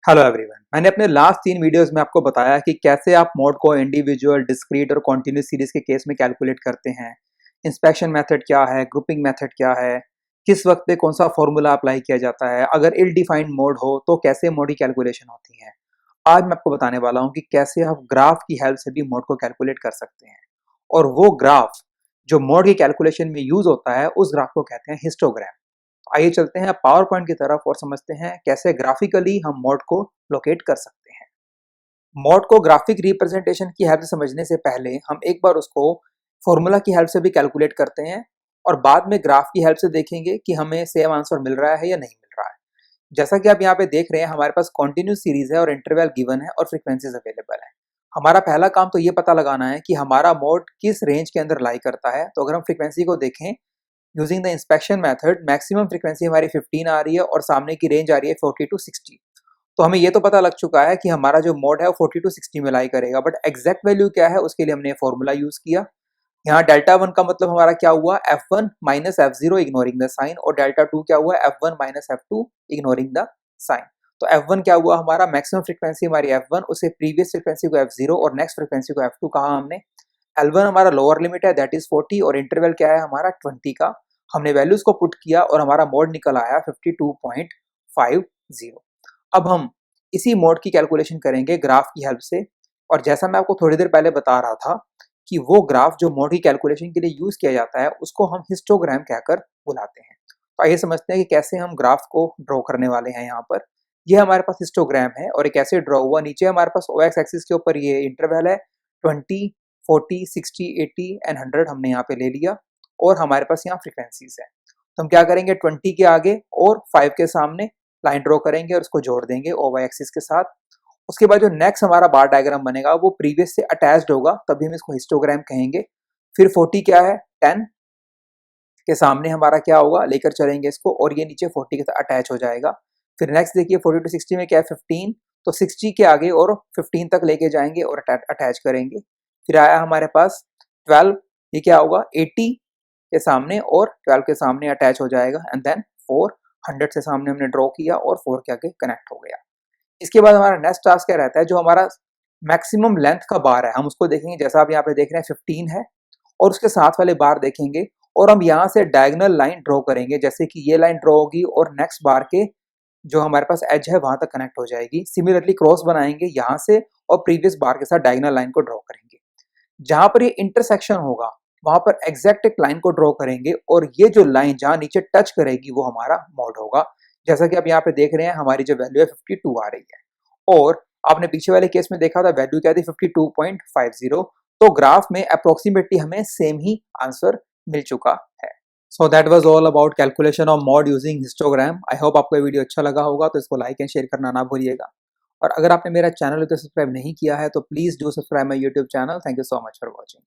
Hello everyone. मैंने अपने last 3 videos में आपको बताया कि कैसे आप मोड को इंडिविजुअल, डिस्क्रीट और कॉन्टिन्यूस सीरीज के केस में कैलकुलेट करते हैं। इंस्पेक्शन मेथड क्या है, ग्रुपिंग मेथड क्या है, किस वक्त पे कौन सा फॉर्मूला अप्लाई किया जाता है, अगर इल डिफाइंड मोड हो तो कैसे मोड की कैलकुलेशन होती है। आज मैं आपको बताने वाला हूँ कि कैसे आप ग्राफ की हेल्प से भी मोड को कैलकुलेट कर सकते हैं। और वो ग्राफ जो मोड की कैलकुलेशन में यूज होता है, उस ग्राफ को कहते हैं हिस्टोग्राम। आइए चलते हैं पावर पॉइंट की तरफ और समझते हैं कैसे ग्राफिकली हम मोड को लोकेट कर सकते हैं। मोड को ग्राफिक रिप्रेजेंटेशन की हेल्प से समझने से पहले हम एक बार उसको फॉर्मूला की हेल्प से भी कैलकुलेट करते हैं और बाद में ग्राफ की हेल्प से देखेंगे कि हमें सेम आंसर मिल रहा है या नहीं मिल रहा है। जैसा कि आप यहाँ पे देख रहे हैं, हमारे पास कॉन्टिन्यूस सीरीज है और इंटरवल गिवन है और फ्रीक्वेंसीज अवेलेबल है। हमारा पहला काम तो ये पता लगाना है कि हमारा मोड किस रेंज के अंदर लाई करता है। तो अगर हम फ्रीक्वेंसी को देखें using the inspection method, maximum frequency हमारी 15 आ रही है और सामने की रेंज आ रही है 40 टू 60। तो हमें ये तो पता लग चुका है कि हमारा जो मोड है वो 40 टू 60 में लाई करेगा, बट एग्जैक्ट वैल्यू क्या है उसके लिए हमने फॉर्मूला यूज किया। यहाँ डेल्टा वन का मतलब हमारा क्या हुआ, F one minus F zero ignoring the sign, और डेल्टा टू क्या हुआ, F one minus F two ignoring the sign. तो एफ वन क्या हुआ, हमारा मैक्सिमम फ्रीक्वेंसी हमारी एफ वन, उसे प्रीवियस फ्रीक्वेंसी को एफ जीरो और नेक्स्ट फ्रीक्वेंसी को एफ टू कहा हमने। एल वन हमारा लोअर लिमिट है, दैट इज 40, और इंटरवल क्या है हमारा 20 का। हमने वैल्यूज को पुट किया और हमारा मोड निकल आया 52.50। अब हम इसी मोड की कैलकुलेशन करेंगे ग्राफ की हेल्प से। और जैसा मैं आपको थोड़ी देर पहले बता रहा था कि वो ग्राफ जो मोड की कैलकुलेशन के लिए यूज किया जाता है उसको हम हिस्टोग्राम कहकर बुलाते हैं। तो आइए समझते हैं कि कैसे हम ग्राफ को ड्रॉ करने वाले हैं। यहाँ पर ये हमारे पास हिस्टोग्राम है और एक ऐसे ड्रॉ हुआ, नीचे हमारे पास ओ एक्स एक्सिस के ऊपर ये इंटरवल है 20, 40, 60, 80 एंड 100 हमने यहाँ पे ले लिया, और हमारे पास यहाँ फ्रीक्वेंसीज है। तो हम क्या करेंगे, 20 के आगे और 5 के सामने लाइन ड्रॉ करेंगे और उसको जोड़ देंगे ओ वाई एक्सिस के साथ। उसके बाद जो नेक्स्ट हमारा बार डायग्राम बनेगा वो प्रीवियस से अटैच्ड होगा, तभी हम इसको हिस्टोग्राम कहेंगे। फिर 40 क्या है, 10 के सामने हमारा क्या होगा, लेकर चलेंगे इसको और ये नीचे 40 के साथ अटैच हो जाएगा। फिर नेक्स्ट देखिए 40 टू 60 में क्या है, 15, तो 60 के आगे और 15 तक लेके जाएंगे और अटैच करेंगे। फिर आया हमारे पास 12, ये क्या होगा, 80 के सामने और 12 के सामने अटैच हो जाएगा। एंड देन 4, 100 से सामने हमने ड्रॉ किया और 4 के आगे कनेक्ट हो गया। इसके बाद हमारा नेक्स्ट टास्क क्या रहता है, जो हमारा मैक्सिमम लेंथ का बार है हम उसको देखेंगे। जैसा आप यहाँ पे देख रहे हैं 15 है और उसके साथ वाले बार देखेंगे और हम यहाँ से डायगोनल लाइन ड्रॉ करेंगे, जैसे कि ये लाइन ड्रॉ होगी और नेक्स्ट बार के जो हमारे पास एज है वहां तक कनेक्ट हो जाएगी। सिमिलरली क्रॉस बनाएंगे यहाँ से और प्रीवियस बार के साथ डायगोनल लाइन को ड्रॉ करेंगे। जहां पर ये इंटरसेक्शन होगा वहां पर एग्जैक्ट एक लाइन को ड्रॉ करेंगे और ये जो लाइन जहां नीचे टच करेगी वो हमारा मोड होगा। जैसा कि आप यहाँ पे देख रहे हैं, हमारी जो वैल्यू है 52 आ रही है और आपने पीछे वाले केस में देखा था वैल्यू क्या थी, 52.50। तो ग्राफ में अप्रोक्सीमेटली हमें सेम ही आंसर मिल चुका है। So that was all about calculation of mod using histogram. I hope आपको ये वीडियो अच्छा लगा होगा, तो इसको लाइक एंड शेयर करना ना भूलिएगा। और अगर आपने मेरा चैनल तो सब्सक्राइब नहीं किया है तो please do subscribe my YouTube channel. Thank you so much for watching.